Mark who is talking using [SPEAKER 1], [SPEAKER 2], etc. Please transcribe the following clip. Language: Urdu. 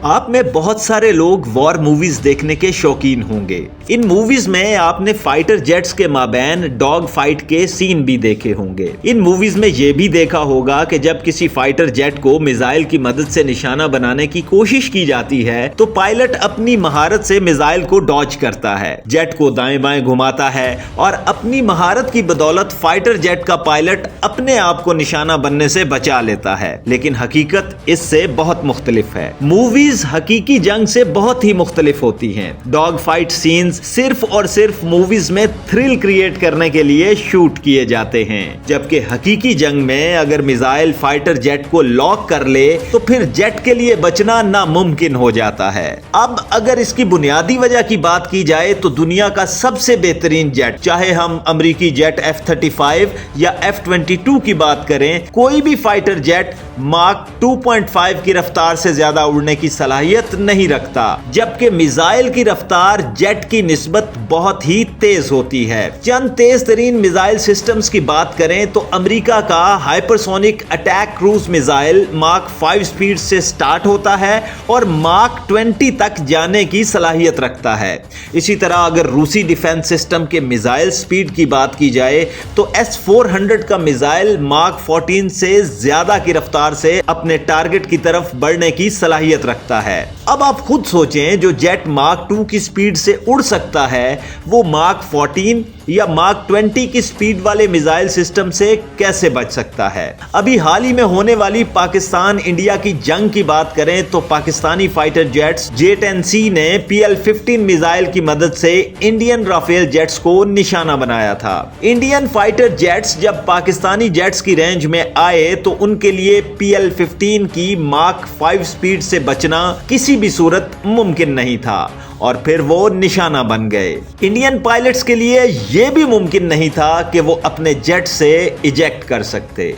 [SPEAKER 1] آپ میں بہت سارے لوگ وار موویز دیکھنے کے شوقین ہوں گے۔ ان موویز میں آپ نے فائٹر جیٹس کے مابین ڈاگ فائٹ کے سین بھی دیکھے ہوں گے۔ ان موویز میں یہ بھی دیکھا ہوگا کہ جب کسی فائٹر جیٹ کو میزائل کی مدد سے نشانہ بنانے کی کوشش کی جاتی ہے تو پائلٹ اپنی مہارت سے میزائل کو ڈاج کرتا ہے، جیٹ کو دائیں بائیں گھماتا ہے اور اپنی مہارت کی بدولت فائٹر جیٹ کا پائلٹ اپنے آپ کو نشانہ بننے سے بچا لیتا ہے۔ لیکن حقیقت اس سے بہت مختلف ہے۔ موویز حقیقی جنگ سے بہت ہی مختلف ہوتی ہیں۔ ڈاگ فائٹ سینز صرف اور صرف موویز میں تھرل کریٹ کرنے کے لیے شوٹ کیے جاتے ہیں، جبکہ حقیقی جنگ میں اگر میزائل فائٹر جیٹ کو لاک کر لے تو پھر جیٹ کے لیے بچنا ناممکن ہو جاتا ہے۔ اب اگر اس کی بنیادی وجہ کی بات کی جائے تو دنیا کا سب سے بہترین جیٹ، چاہے ہم امریکی جیٹ F-35 یا F-22 کی بات کریں، کوئی بھی فائٹر جیٹ ماک 2.5 کی رفتار سے زیادہ اڑنے کی صلاحیت نہیں رکھتا، جبکہ میزائل کی رفتار جیٹ کی نسبت بہت ہی تیز ہوتی ہے۔ چند تیز ترین میزائل سسٹمز کی بات کریں تو امریکہ کا hypersonic attack cruise missile mach 5 speed سے سٹارٹ ہوتا ہے اور ماک 20 تک جانے کی صلاحیت رکھتا ہے۔ اسی طرح اگر روسی ڈیفنس سسٹم کے میزائل سپیڈ کی بات کی جائے تو S-400 کا میزائل ماک 14 سے زیادہ کی رفتار سے اپنے ٹارگٹ کی طرف بڑھنے کی صلاحیت رکھتا ہے۔ اب آپ خود سوچیں، جو جیٹ ماک 2 کی سپیڈ سے اڑ سکتا ہے وہ ماک 14 یا ماک 20 کی سپیڈ والے میزائل سسٹم سے کیسے بچ سکتا ہے؟ ابھی حال ہی میں ہونے والی پاکستان انڈیا کی جنگ کی بات کریں تو پاکستانی فائٹر جیٹس J-10C نے PL-15 میزائل کی مدد سے انڈین رافیل جیٹس کو نشانہ بنایا تھا۔ انڈین فائٹر جیٹس جب پاکستانی جیٹس کی رینج میں آئے تو ان کے لیے PL-15 کی ماک 5 سپیڈ سے بچنا کسی بھی صورت ممکن نہیں تھا اور پھر وہ نشانہ بن گئے۔ انڈین پائلٹس کے لیے یہ بھی ممکن نہیں تھا کہ وہ اپنے جیٹ سے ایجیکٹ کر سکتے۔